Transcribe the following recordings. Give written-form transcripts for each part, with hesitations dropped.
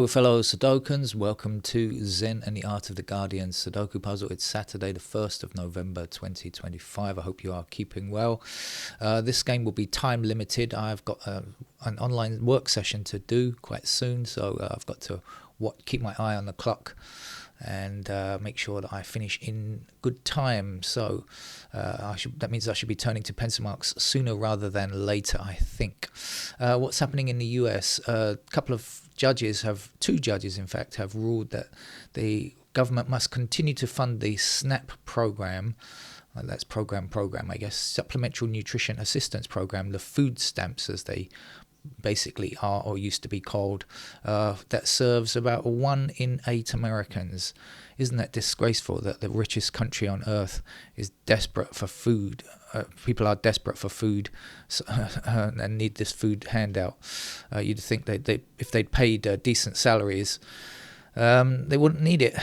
fellow Sudokans, welcome to Zen and the Art of the Guardian Sudoku Puzzle. It's Saturday the 1st of November 2025. I hope you are keeping well. This game will be time limited. I've got an online work session to do quite soon, so I've got to keep my eye on the clock and make sure that I finish in good time. So that means I should be turning to pencil marks sooner rather than later, I think. What's happening in the US? A couple of two judges in fact, have ruled that the government must continue to fund the SNAP program. That's program, I guess, Supplemental Nutrition Assistance Program, the food stamps as they basically are or used to be called, that serves about 1 in 8 Americans. Isn't that disgraceful that the richest country on earth is desperate for food? People are desperate for food and need this food handout. You'd think they if they'd paid decent salaries, they wouldn't need it,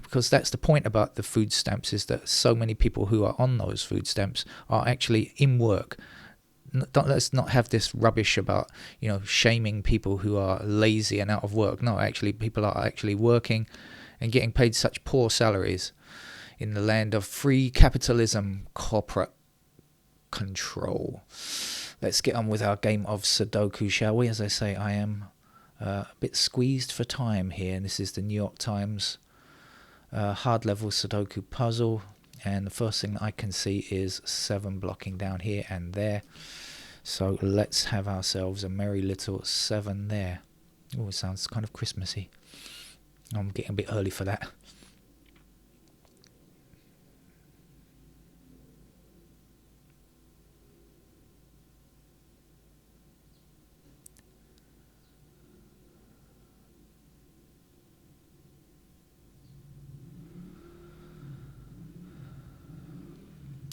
because that's the point about the food stamps, is that so many people who are on those food stamps are actually in work. Let's not have this rubbish about shaming people who are lazy and out of work. No, actually, people are actually working and getting paid such poor salaries in the land of free capitalism, corporate control. Let's get on with our game of Sudoku, shall we? As I say, I am a bit squeezed for time here, and this is the New York Times hard level Sudoku puzzle, and the first thing I can see is 7 blocking down here and there. So let's have ourselves a merry little 7 there. Oh, it sounds kind of Christmassy. I'm getting a bit early for that.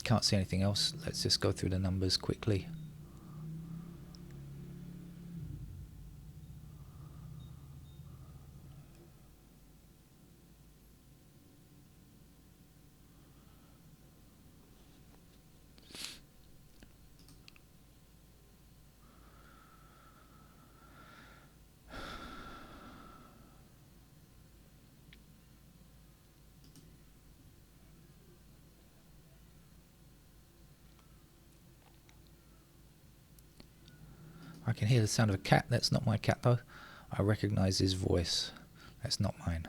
Can't see anything else. Let's just go through the numbers quickly. I can hear the sound of a cat. That's not my cat though. I recognize his voice. That's not mine.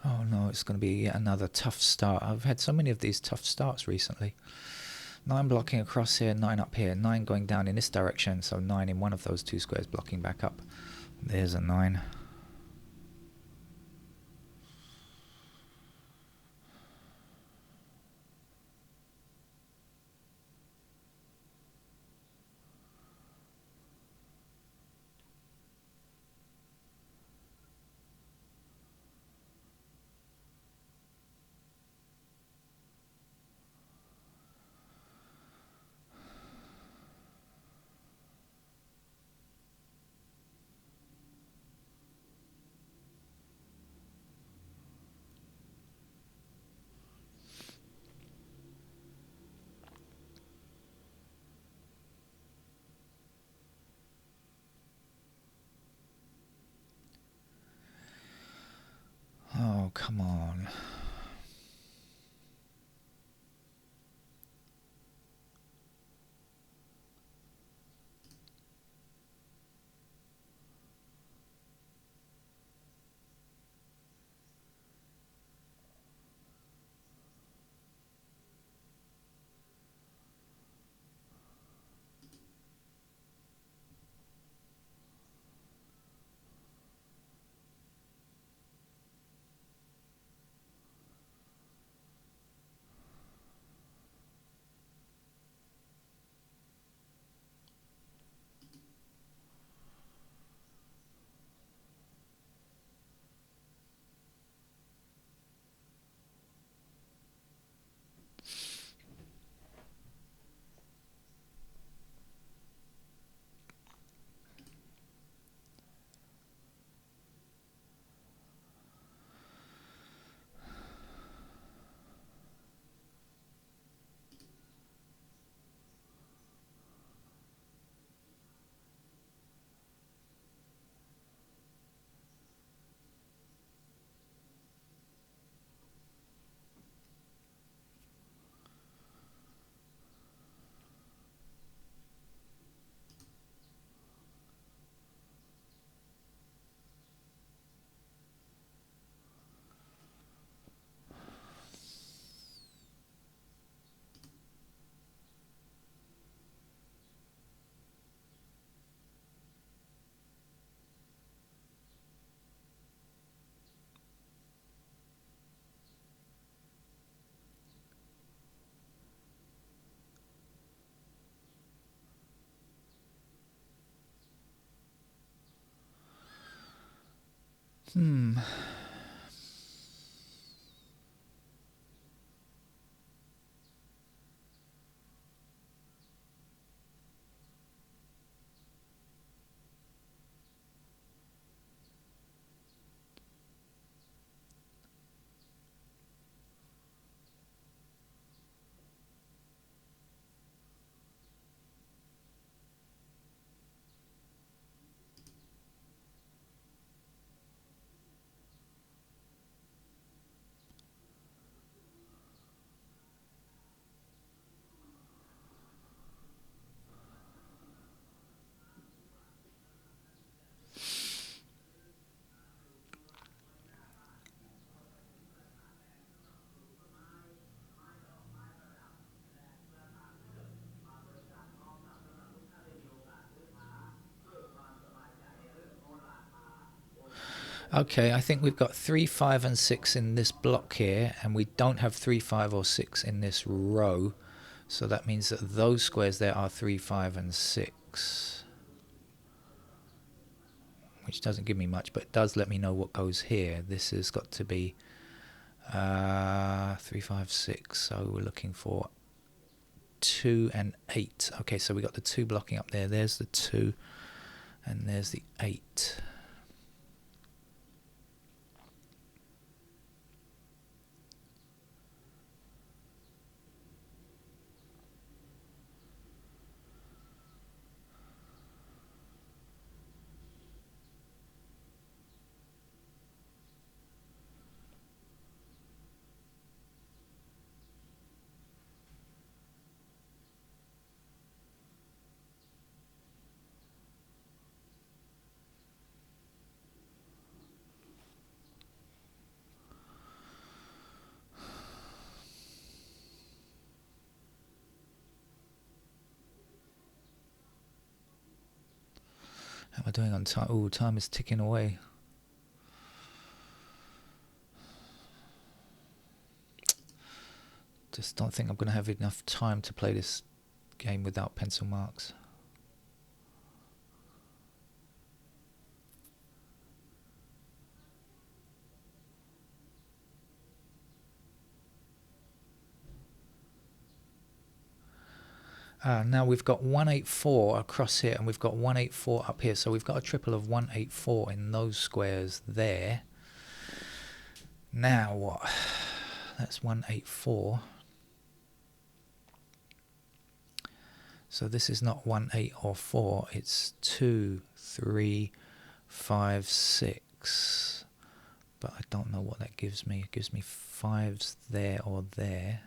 Oh no, it's going to be yet another tough start. I've had so many of these tough starts recently. 9 blocking across here, 9 up here, 9 going down in this direction, so 9 in one of those 2 squares blocking back up. There's a 9. Oh, come on. Hmm. Okay, I think we've got 3, 5, and 6 in this block here, and we don't have 3, 5, or 6 in this row. So that means that those squares there are 3, 5, and 6. Which doesn't give me much, but it does let me know what goes here. This has got to be 3, 5, 6. So we're looking for 2 and 8. Okay, so we got the 2 blocking up there. There's the 2, and there's the 8. How am I doing on time? Oh, time is ticking away. Just don't think I'm going to have enough time to play this game without pencil marks. Now we've got 184 across here, and we've got 184 up here. So we've got a triple of 184 in those squares there. Now what? That's 184. So this is not 1, 8, or 4. It's 2, 3, 5, 6. But I don't know what that gives me. It gives me 5s there or there,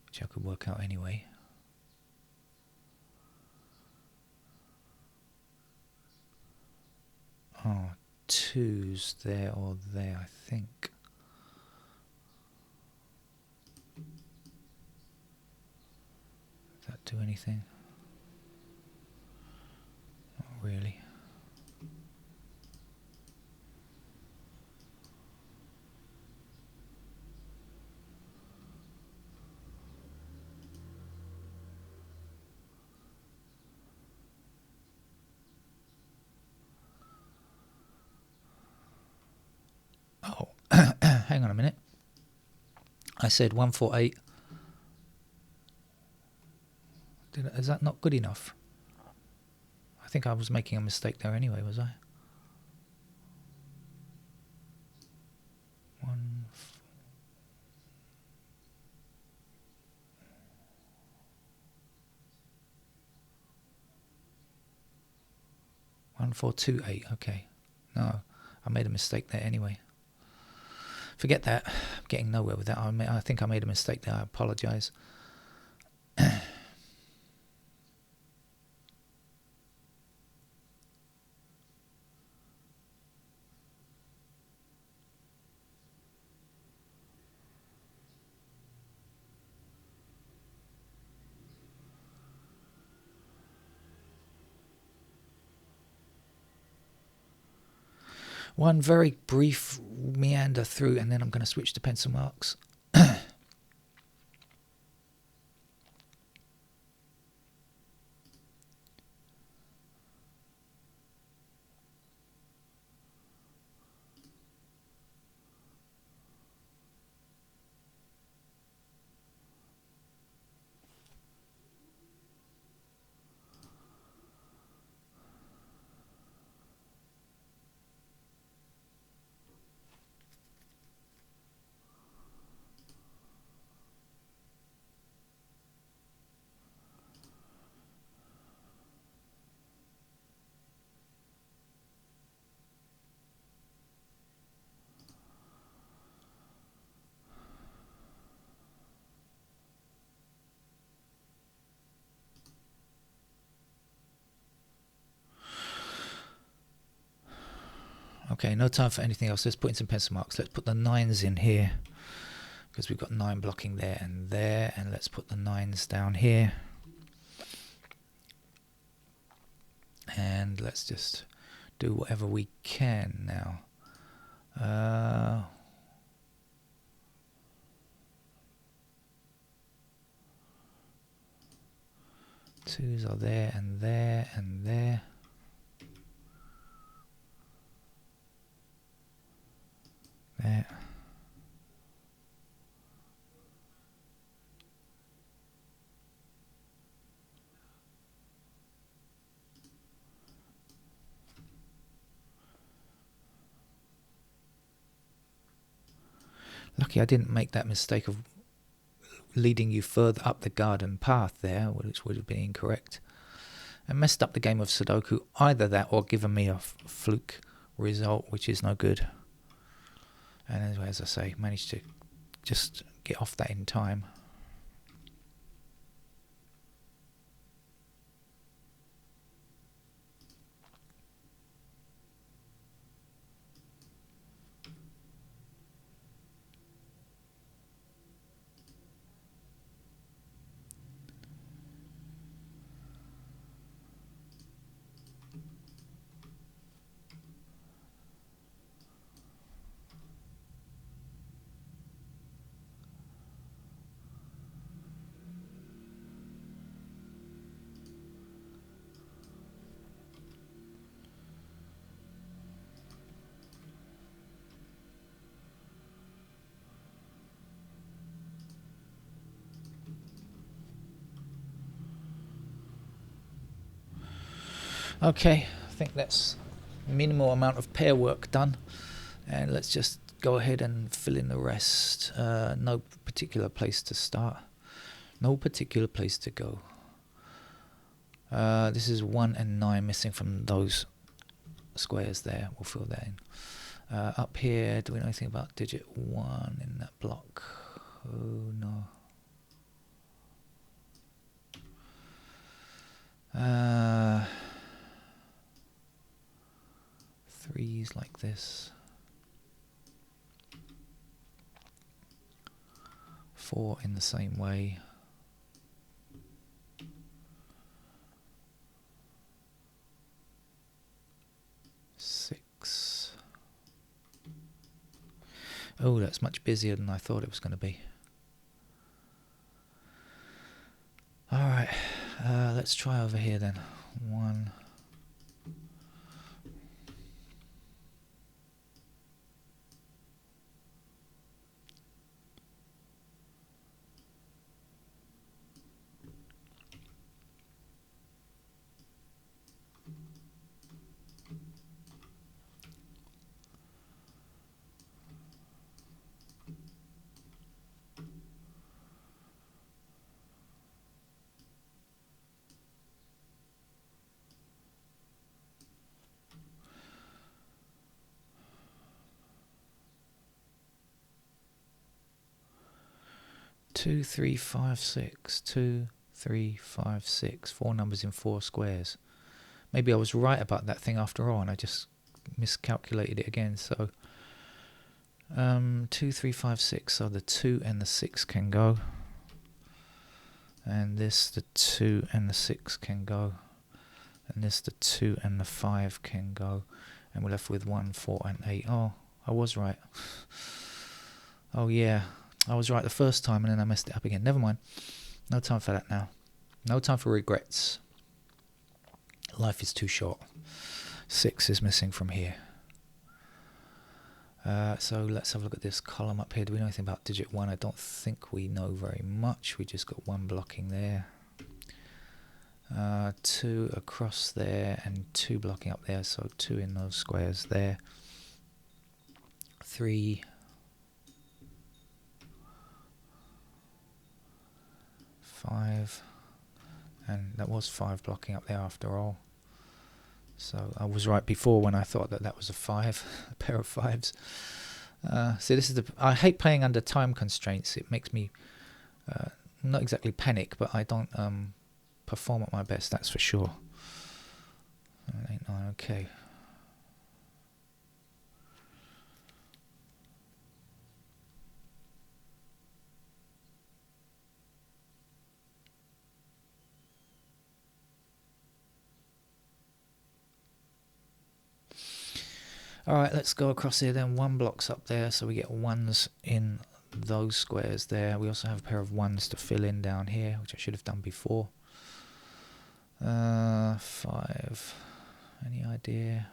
which I could work out anyway. Oh, 2s there or there, I think. Does that do anything? Not really. Oh, hang on a minute. I said 148. Is that not good enough? I think I was making a mistake there anyway, was I? 1428. Okay. No, I made a mistake there anyway. Forget that. I'm getting nowhere with that. I think I made a mistake there. I apologize. One very brief meander through, and then I'm going to switch to pencil marks. Okay, no time for anything else. Let's put in some pencil marks. Let's put the 9s in here, because we've got 9 blocking there, and let's put the 9s down here. And let's just do whatever we can now. 2s are there and there and there. There. Lucky I didn't make that mistake of leading you further up the garden path there, which would have been incorrect. And messed up the game of Sudoku. Either that or given me a fluke result, which is no good. And anyway, as I say, managed to just get off that in time. Okay, I think that's minimal amount of pair work done, and let's just go ahead and fill in the rest. No particular place to start, no particular place to go. This is 1 and 9 missing from those squares there. We'll fill that in. Up here, do we know anything about digit 1 in that block? Oh no. Threes like this. 4 in the same way. 6. Oh, that's much busier than I thought it was going to be. Alright, let's try over here then. 1. 2, 3, 5, 6. 2, 3, 5, 6. 4 numbers in 4 squares. Maybe I was right about that thing after all, and I just miscalculated it again. So 2, 3, 5, 6. So the 2 and the 6 can go, and this, the 2 and the 6 can go, and this, the 2 and the 5 can go, and we're left with 1, 4 and 8. Oh, I was right. Oh yeah, I was right the first time and then I messed it up again. Never mind. No time for that now. No time for regrets. Life is too short. 6 is missing from here. So let's have a look at this column up here. Do we know anything about digit 1? I don't think we know very much. We just got 1 blocking there. 2 across there and 2 blocking up there. So 2 in those squares there. 3. 5, and that was 5 blocking up there after all. So I was right before when I thought that that was a 5, a pair of 5s. See, this is I hate playing under time constraints. It makes me not exactly panic, but I don't perform at my best. That's for sure. 8, 9, okay. Alright, let's go across here then. 1 block's up there, so we get 1s in those squares there. We also have a pair of 1s to fill in down here, which I should have done before. 5. Any idea?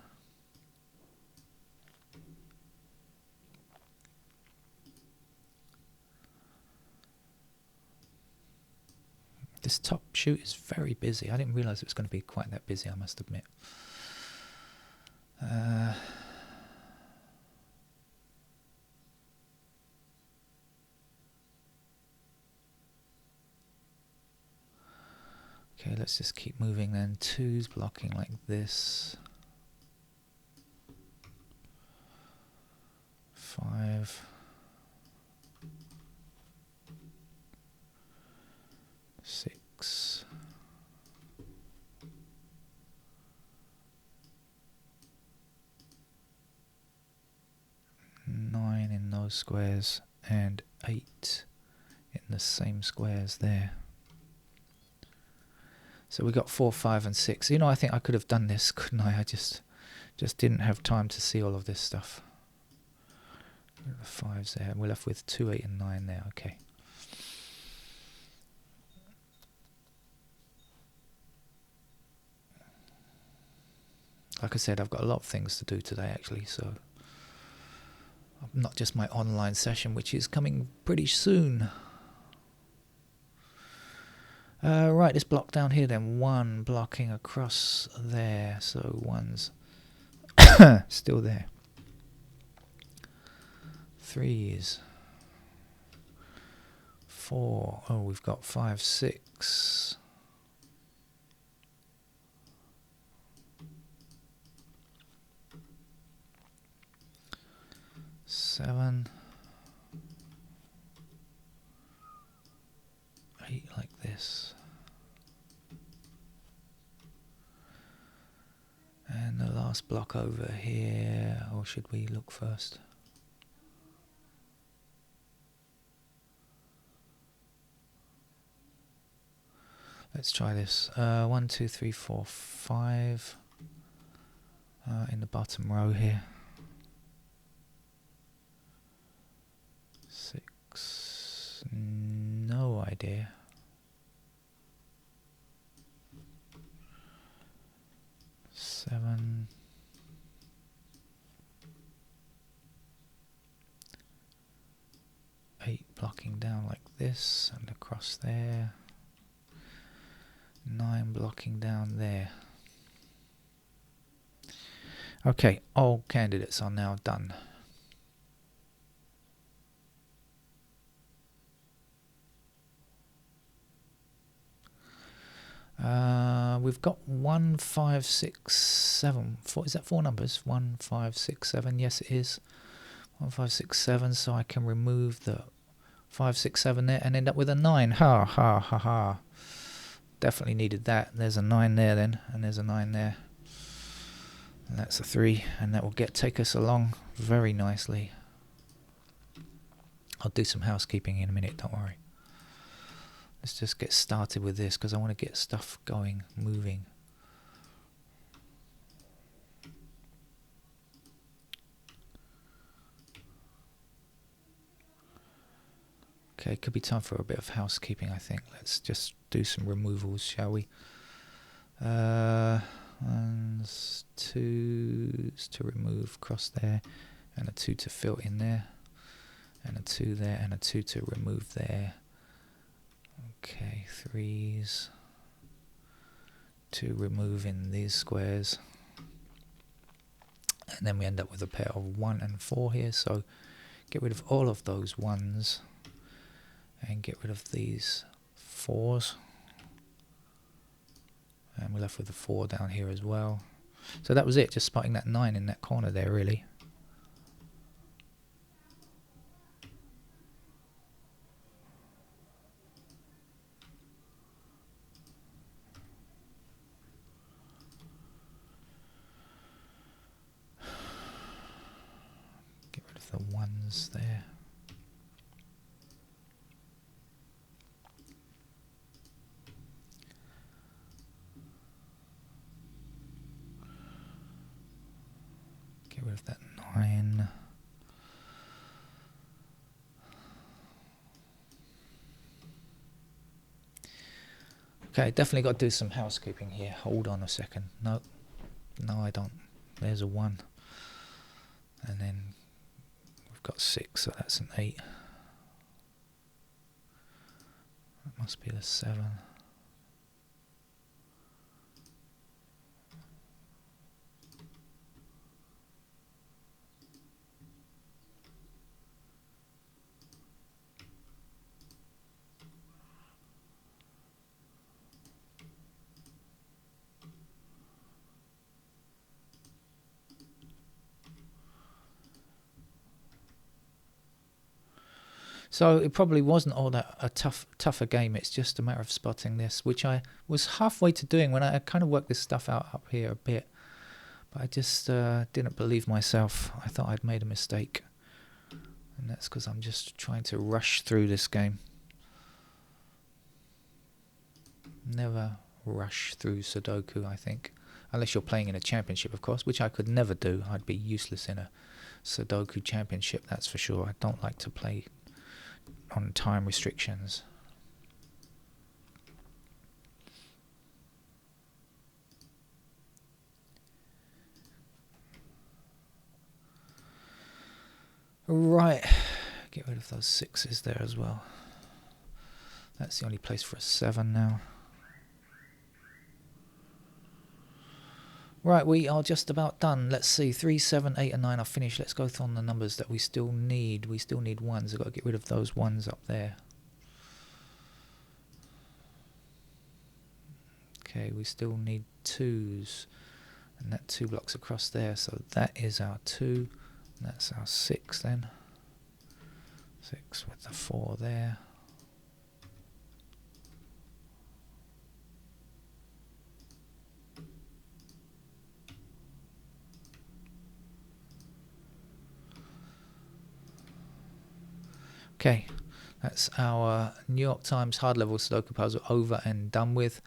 This top shoot is very busy. I didn't realise it was going to be quite that busy, I must admit. Okay, let's just keep moving then. 2's blocking like this. 5. 6. 9 in those squares and 8 in the same squares there. So we got 4, 5 and 6. You know, I think I could have done this, couldn't I? I just didn't have time to see all of this stuff. The 5's there, and we're left with 2, 8 and 9 there. Okay. Like I said, I've got a lot of things to do today actually, so not just my online session, which is coming pretty soon. Right, this block down here then, 1 blocking across there, so 1's still there. 3's. 4. Oh, we've got 5, 6. 7. 8 like this. And the last block over here, or should we look first? Let's try this. 1, 2, 3, 4, 5 in the bottom row here. 6. No idea. 7. 8 blocking down like this and across there. 9 blocking down there. Okay, all candidates are now done. We've got 1, 5, 6, 7. Is that 4 numbers? 1, 5, 6, 7. Yes, it is. 1, 5, 6, 7. So I can remove the 5, 6, 7 there and end up with a 9. Ha ha ha ha. Definitely needed that. There's a 9 there then, and there's a 9 there. And that's a 3, and that will take us along very nicely. I'll do some housekeeping in a minute, don't worry. Let's just get started with this because I want to get stuff going, moving. Okay, could be time for a bit of housekeeping, I think. Let's just do some removals, shall we? 1s, 2s to remove across there, and a 2 to fill in there, and a 2 there, and a 2 to remove there. Okay, 3s to remove in these squares, and then we end up with a pair of 1 and 4 here, so get rid of all of those 1s and get rid of these 4s, and we're left with the 4 down here as well. So that was it, just spotting that 9 in that corner there really. Get rid of the 1s there. Get Get rid of that 9. Okay, definitely got to do some housekeeping here. Hold on a second. No, I don't. There's a 1. And then we've got 6, so that's an 8. That must be the 7. So it probably wasn't all that a tougher game. It's just a matter of spotting this, which I was halfway to doing when I kind of worked this stuff out up here a bit. But I just didn't believe myself. I thought I'd made a mistake. And that's because I'm just trying to rush through this game. Never rush through Sudoku, I think. Unless you're playing in a championship, of course, which I could never do. I'd be useless in a Sudoku championship, that's for sure. I don't like to play on time restrictions. Right, get rid of those 6s there as well. That's the only place for a 7 now. Right, we are just about done. Let's see, 3, 7, 8 and 9 are finished. Let's go on the numbers that we still need. We still need 1s. I've got to get rid of those 1s up there. Okay, we still need 2s. And that 2 blocks across there. So that is our 2. And that's our 6 then. 6 with the 4 there. Okay, that's our New York Times hard level Sudoku puzzle over and done with.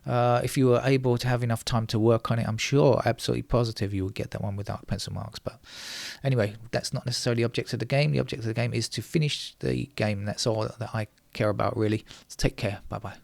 If you were able to have enough time to work on it, I'm sure, absolutely positive, you would get that one without pencil marks. But anyway, that's not necessarily the object of the game. The object of the game is to finish the game. That's all that I care about, really. So take care. Bye-bye.